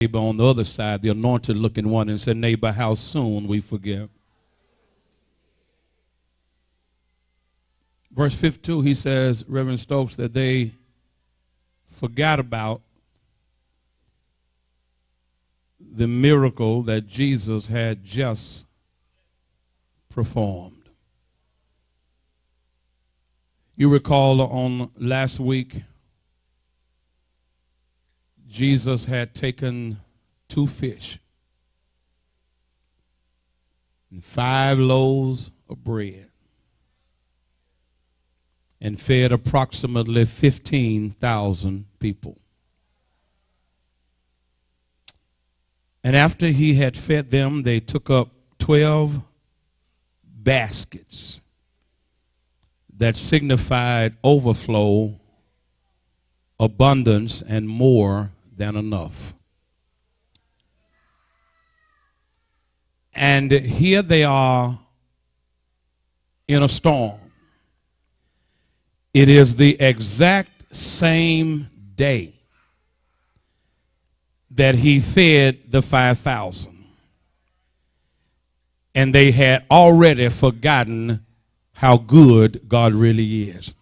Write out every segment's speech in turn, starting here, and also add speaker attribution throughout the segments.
Speaker 1: neighbor on the other side, the anointed looking one, and said, neighbor, how soon we forgive. Verse 52, he says, Reverend Stokes, that they forgot about the miracle that Jesus had just performed. You recall on last week, Jesus had taken 2 fish and 5 loaves of bread and fed approximately 15,000 people. And after he had fed them, they took up 12 baskets that signified overflow, abundance, and more than enough. And here they are in a storm. It is the exact same day that he fed the 5,000. And they had already forgotten how good God really is.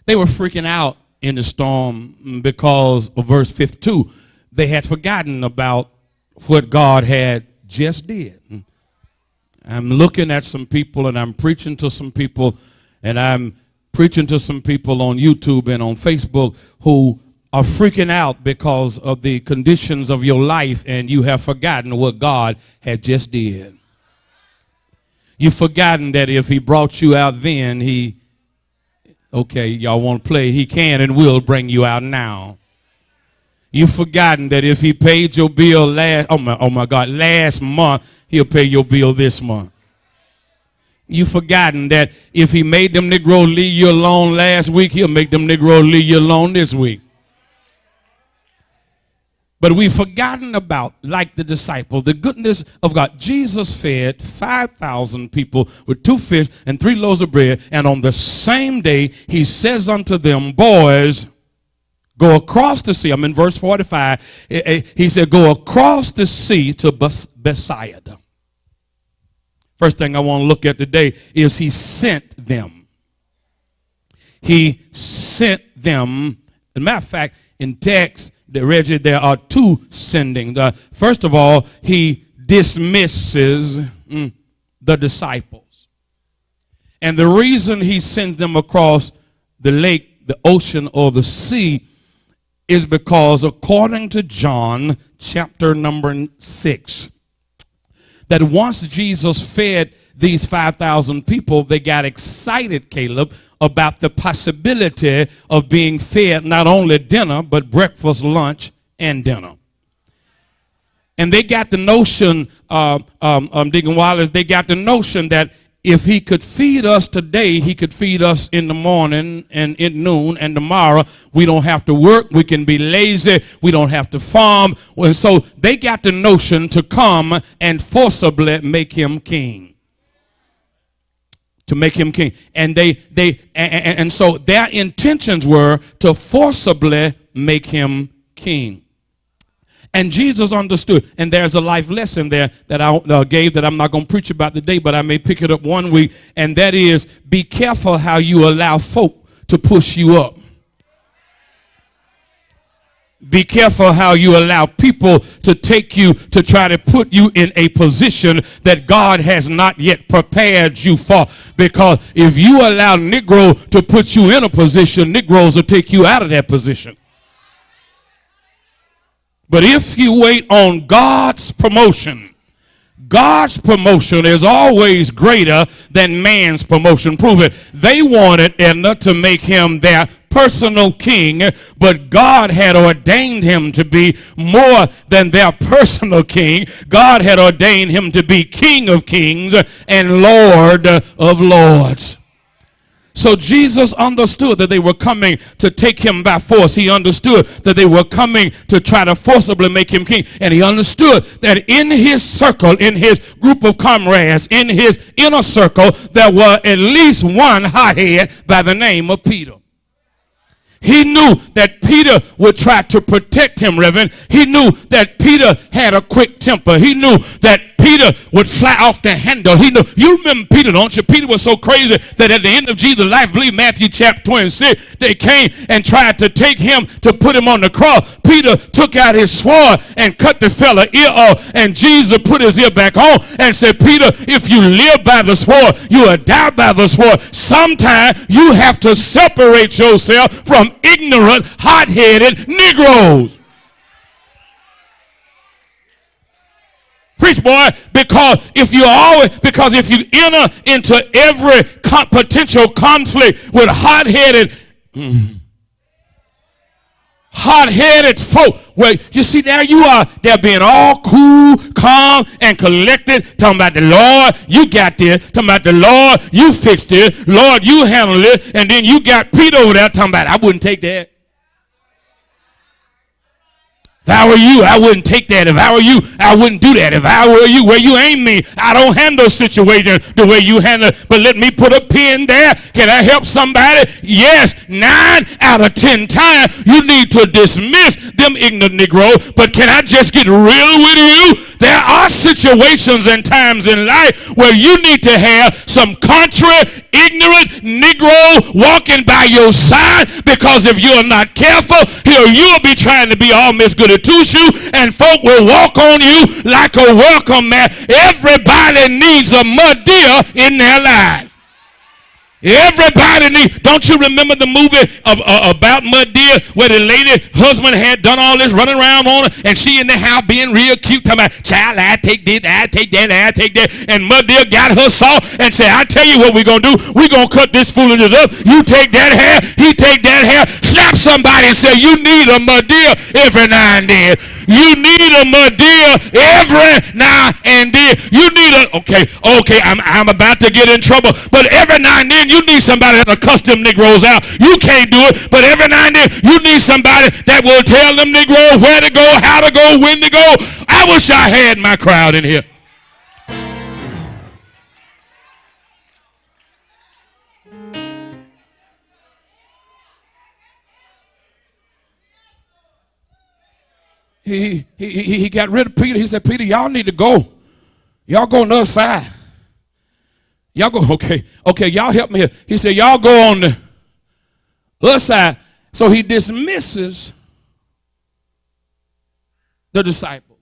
Speaker 1: They were freaking out in the storm because of verse 52. They had forgotten about what God had just did. I'm looking at some people and I'm preaching to some people, and I'm preaching to some people on YouTube and on Facebook who are freaking out because of the conditions of your life, and you have forgotten what God had just did. You've forgotten that if he brought you out then, okay, y'all want to play, he can and will bring you out now. You've forgotten that if he paid your bill last month, he'll pay your bill this month. You've forgotten that if he made them Negro leave you alone last week, he'll make them Negro leave you alone this week. But we've forgotten about, like the disciples, the goodness of God. Jesus fed 5,000 people with 2 fish and 3 loaves of bread. And on the same day, he says unto them, boys, go across the sea. I'm in verse 45. He said, go across the sea to Bethsaida. First thing I want to look at today is he sent them. He sent them. As a matter of fact, in text, Reggie, there are 2 sendings. First of all, he dismisses the disciples. And the reason he sends them across the lake, the ocean, or the sea is because, according to John chapter number 6, that once Jesus fed these 5,000 people, they got excited, Caleb, about the possibility of being fed not only dinner, but breakfast, lunch, and dinner. And they got the notion, Deacon Wallace, they got the notion that if he could feed us today, he could feed us in the morning and at noon and tomorrow. We don't have to work. We can be lazy. We don't have to farm. And so they got the notion to come and forcibly make him king. To make him king. And so their intentions were to forcibly make him king. And Jesus understood. And there's a life lesson there that I gave that I'm not going to preach about today, but I may pick it up one week. And that is, be careful how you allow folk to push you up. Be careful how you allow people to take you to try to put you in a position that God has not yet prepared you for. Because if you allow Negro to put you in a position, Negroes will take you out of that position. But if you wait on God's promotion is always greater than man's promotion. Prove it. They wanted Edna to make him their personal king, but God had ordained him to be more than their personal king. God had ordained him to be King of Kings and Lord of Lords. So Jesus understood that they were coming to take him by force. He understood that they were coming to try to forcibly make him king. And he understood that in his circle, in his group of comrades, in his inner circle, there were at least one hothead by the name of Peter. He knew that Peter would try to protect him, Reverend. He knew that Peter had a quick temper. He knew that Peter would fly off the handle. He knew. You remember Peter, don't you? Peter was so crazy that at the end of Jesus' life, I believe Matthew chapter 26, they came and tried to take him to put him on the cross. Peter took out his sword and cut the fella ear off, and Jesus put his ear back on and said, Peter, if you live by the sword, you will die by the sword. Sometimes you have to separate yourself from ignorant, hot-headed Negroes. Preach, boy, because if you enter into every potential conflict with hot-headed folk, well, you see, there you are, they're being all cool, calm, and collected, talking about the Lord, you got this, talking about the Lord, you fixed it, Lord, you handled it, and then you got Peter over there talking about, I wouldn't take that. If I were you, I wouldn't take that. If I were you, I wouldn't do that. If I were you, where you ain't me, I don't handle situations the way you handle it. But let me put a pin there. Can I help somebody? Yes, 9 out of 10 times you need to dismiss them ignorant Negroes. But can I just get real with you? There are situations and times in life where you need to have some contrary, ignorant Negro walking by your side, because if you're not careful, you'll be trying to be all Miss Goody Two-Shoe, and folk will walk on you like a welcome mat. Everybody needs a Madea in their lives. Everybody needs. Don't you remember the movie about Madea, where the lady husband had done all this running around on her, and she in the house being real cute, talking about, child, I take this, I take that, I take that. And Madea got her saw and said, I tell you what we're going to do. We're going to cut this foolishness up. You take that hair, he take that hair. Slap somebody and say, you need a Madea every now and then. You need a Madea every now and then. You need a, okay, I'm about to get in trouble. But every now and then, you need somebody that'll cuss them Negroes out. You can't do it, but every now and then, you need somebody that will tell them Negroes where to go, how to go, when to go. I wish I had my crowd in here. He got rid of Peter. He said, Peter, y'all need to go. Y'all go on the other side. Y'all go, okay, y'all help me here. He said, y'all go on the other side. So he dismisses the disciple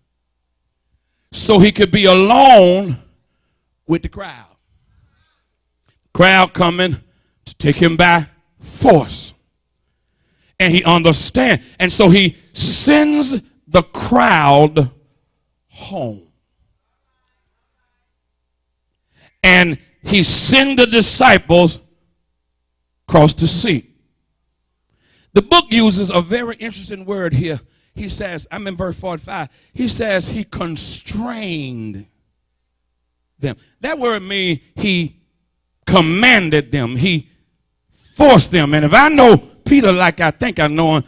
Speaker 1: so he could be alone with the crowd. Crowd coming to take him by force. And he understands. And so he sends the crowd home. And he sent the disciples across the sea. The book uses a very interesting word here. He says, I'm in verse 45. He says he constrained them. That word means he commanded them. He forced them. And if I know Peter like I think I know him,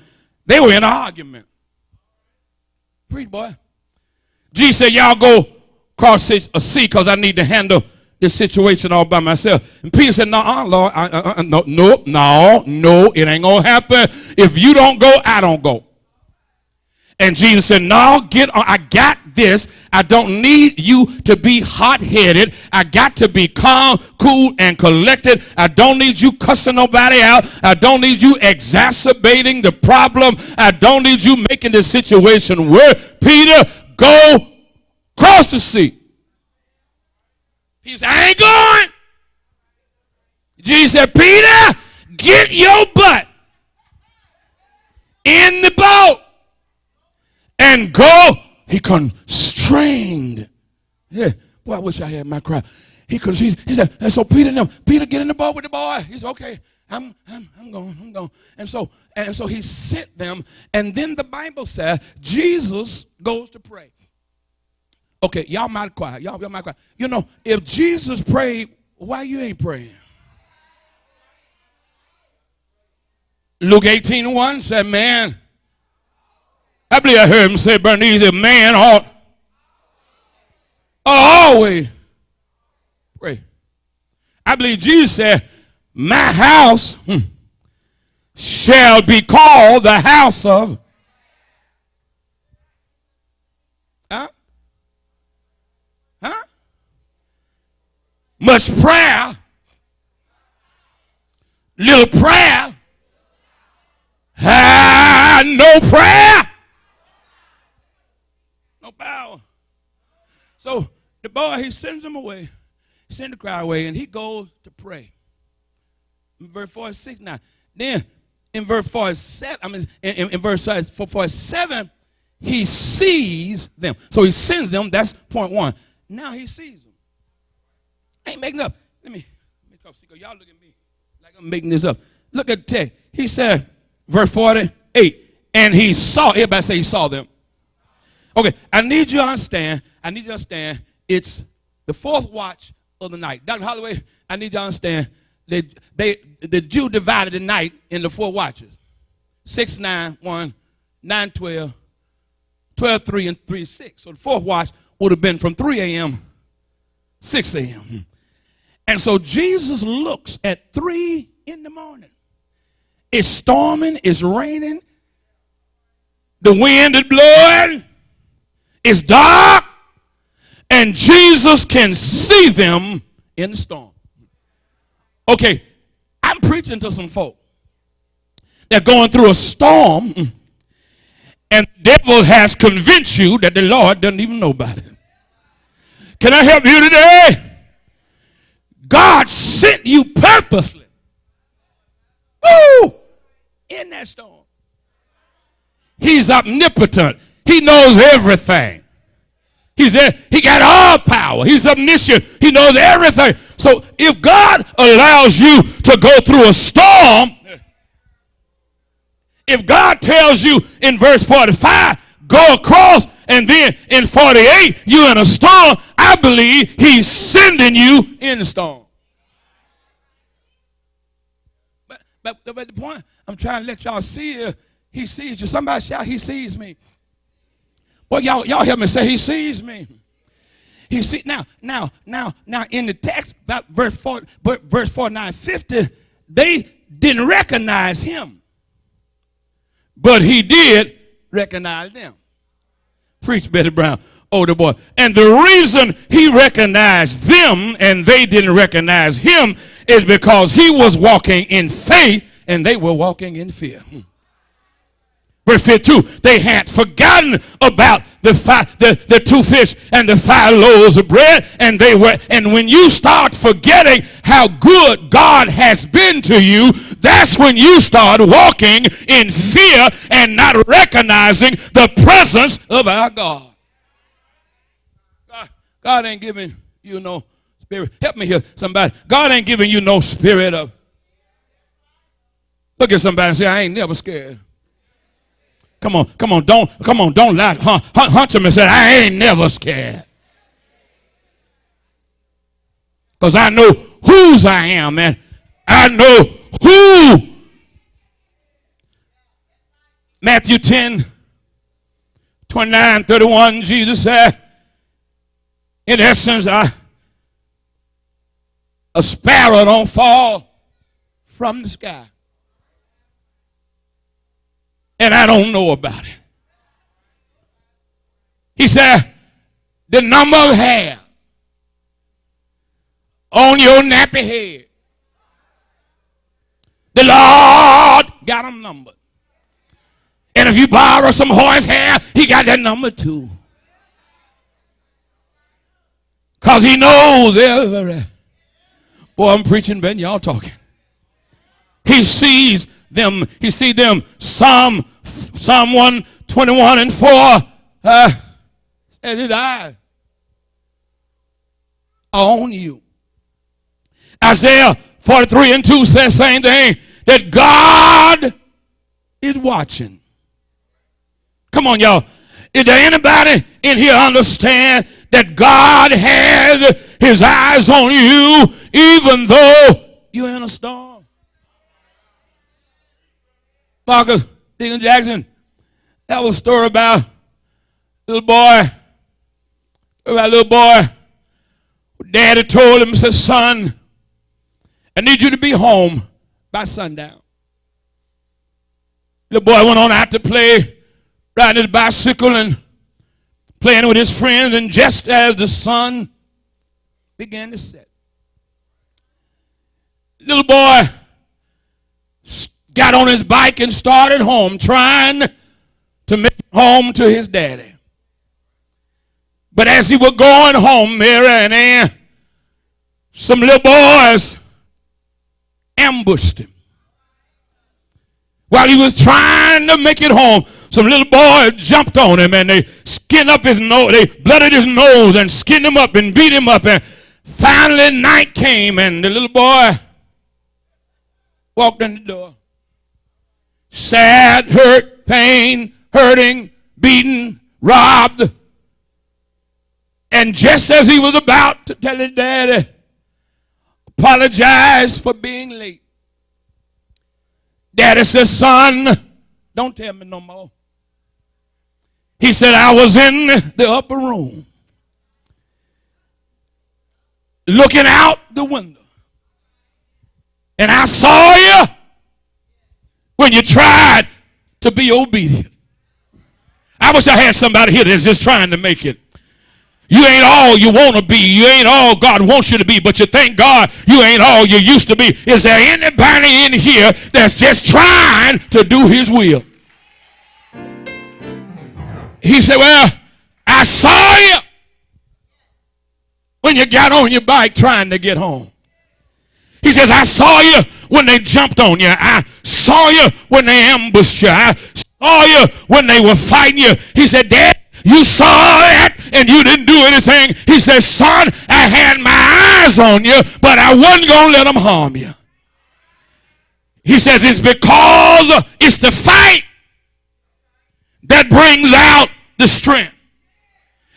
Speaker 1: they were in an argument. Preach, boy. Jesus said, y'all go cross a sea because I need to handle this situation all by myself. And Peter said, no, Lord, no, it ain't going to happen. If you don't go, I don't go. And Jesus said, no, get on. I got this. I don't need you to be hot-headed. I got to be calm, cool, and collected. I don't need you cussing nobody out. I don't need you exacerbating the problem. I don't need you making the situation worse. Peter, go cross the sea. He said, I ain't going. Jesus said, Peter, get your butt in the boat and go. He constrained. Yeah, boy, I wish I had my crowd. He said, and so Peter get in the boat with the boy. He said, okay, I'm going. And so he sent them, and then the Bible says Jesus goes to pray. Okay, y'all might quiet. Y'all might quiet. You know, if Jesus prayed, why you ain't praying? Luke 18:1 said, man, I believe I heard him say, Bernice, a man ought always pray. I believe Jesus said, my house shall be called the house of. Huh? Huh? Much prayer, little prayer, no prayer, no power. So the boy, he sends him away, sends the crowd away, and he goes to pray. In verse 46 now. Then in verse 47, in verse 47, he sees them. So he sends them, that's point one. Now he sees them. I ain't making up. Let me come see. Y'all look at me like I'm making this up. Look at the text. He said, verse 48, and he saw, everybody say he saw them. Okay, I need you to understand, it's the fourth watch of the night. Dr. Holloway, I need you to understand that the Jew divided the night into four watches. 6, 9, 1, 9, 12, 12, 3, and 3, 6. So the fourth watch would have been from 3 a.m., 6 a.m. And so Jesus looks at 3 in the morning. It's storming, it's raining, the wind is blowing, it's dark, and Jesus can see them in the storm. Okay, I'm preaching to some folk. They're going through a storm, and the devil has convinced you that the Lord doesn't even know about it. Can I help you today? God sent you purposely. Woo! In that storm. He's omnipotent. He knows everything. He's there. He got all power. He's omniscient. He knows everything. So if God allows you to go through a storm, if God tells you in verse 45, go across, and then in 48, you're in a storm, I believe he's sending you in the storm. But the point I'm trying to let y'all see is he sees you. Somebody shout, he sees me. Well, y'all help me say, he sees me. He see now in the text about verse 49, 50, they didn't recognize him, but he did recognize them. Preach, Betty Brown, older boy. And the reason he recognized them and they didn't recognize him is because he was walking in faith and they were walking in fear. Verse 52, they had forgotten about the 2 fish and the 5 loaves of bread, and when you start forgetting how good God has been to you, that's when you start walking in fear and not recognizing the presence of our God. God ain't giving you no spirit. Help me here, somebody. God ain't giving you no spirit of. Look at somebody and say, I ain't never scared. Come on, don't lie. Hunch him and say, I ain't never scared. Because I know whose I am, man. I know who. Matthew 10, 29, 31, Jesus said, in essence, a sparrow don't fall from the sky. And I don't know about it. He said, the number of hair on your nappy head, the Lord got them numbered. And if you borrow some horse hair, he got that number too. Because he knows every. Boy, I'm preaching, Ben, y'all talking. He sees them. He sees them. Psalm 121 and 4. And his eyes are on you. Isaiah 43 and 2 says the same thing. That God is watching. Come on, y'all. Is there anybody in here understand that God has his eyes on you even though you're in a storm? Marcus Deacon Jackson, that was a story about a little boy. Daddy told him, said, son, I need you to be home by sundown. The boy went on out to play, riding his bicycle and playing with his friends. And just as the sun began to set, little boy got on his bike and started home, trying to make it home to his daddy. But as he was going home, Mary and Ann, some little boys ambushed him. While he was trying to make it home, some little boys jumped on him and they skinned up his nose. They blooded his nose and skinned him up and beat him up. And finally night came and the little boy walked in the door. Sad, hurt, pain, hurting, beaten, robbed. And just as he was about to tell his daddy, apologize for being late, Daddy said, son, don't tell me no more. He said, I was in the upper room looking out the window, and I saw you when you tried to be obedient. I wish I had somebody here that's just trying to make it. You ain't all you want to be. You ain't all God wants you to be, but you thank God you ain't all you used to be. Is there anybody in here that's just trying to do his will? He said, well, I saw you when you got on your bike trying to get home. He says, I saw you when they jumped on you. I saw you when they ambushed you. I saw you when they were fighting you. He said, Dad, you saw that and you didn't do anything. He says, son, I had my eyes on you, but I wasn't going to let them harm you. He says, it's because it's the fight that brings out the strength.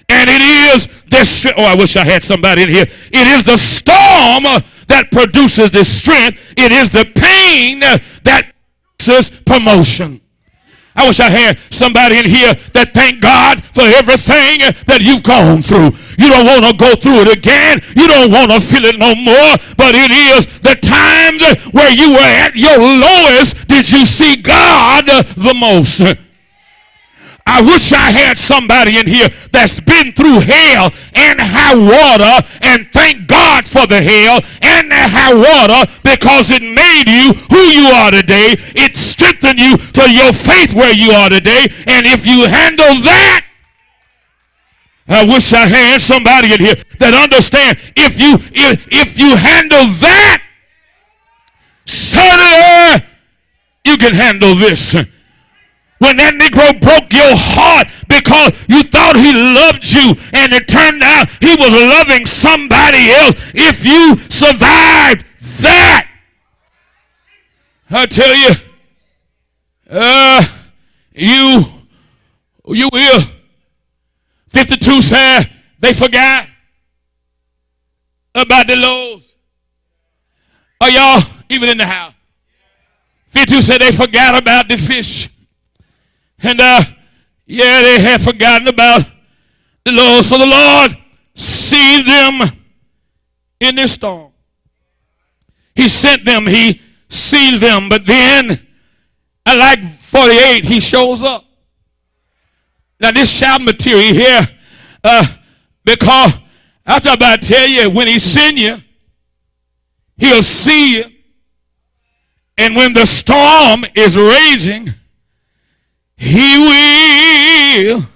Speaker 1: And it is this, oh, I wish I had somebody in here. It is the storm that produces the strength. It is the pain that produces promotion. I wish I had somebody in here that thank God for everything that you've gone through. You don't want to go through it again. You don't want to feel it no more. But it is the times where you were at your lowest did you see God the most. I wish I had somebody in here that's been through hell and high water and thank God for the hell and the high water because it made you who you are today. It strengthened you to your faith where you are today. And if you handle that, I wish I had somebody in here that understand if you handle that, suddenly you can handle this. When that Negro broke your heart because you thought he loved you and it turned out he was loving somebody else, if you survived that, I tell you, you will. 52 said they forgot about the loaves. Are y'all even in the house? 52 said they forgot about the fish. And yeah, they had forgotten about the Lord. So the Lord seized them in this storm. He sent them. He sealed them. But then, I like 48, he shows up. Now this shout material here, because I'm about to tell you, when he send you, he'll see you. And when the storm is raging, he will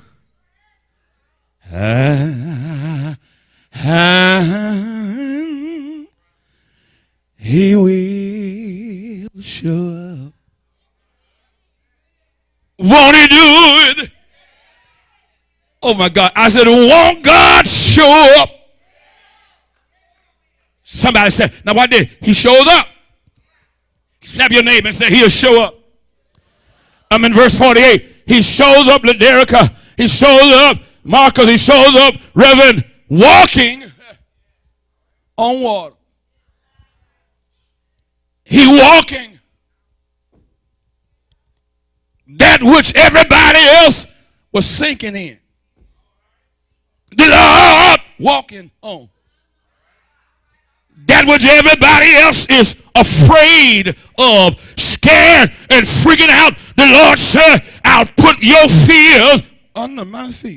Speaker 1: he will show up. Won't he do it? Oh my God. I said, won't God show up? Somebody said, now what did he shows up? Snap your name and say, he'll show up. I'm in verse 48. He shows up, Laderica. He shows up, Marcus. He shows up, Reverend, walking on water. He walking that which everybody else was sinking in. The Lord walking on that which everybody else is afraid of, scared and freaking out, the Lord said, I'll put your fears under my feet.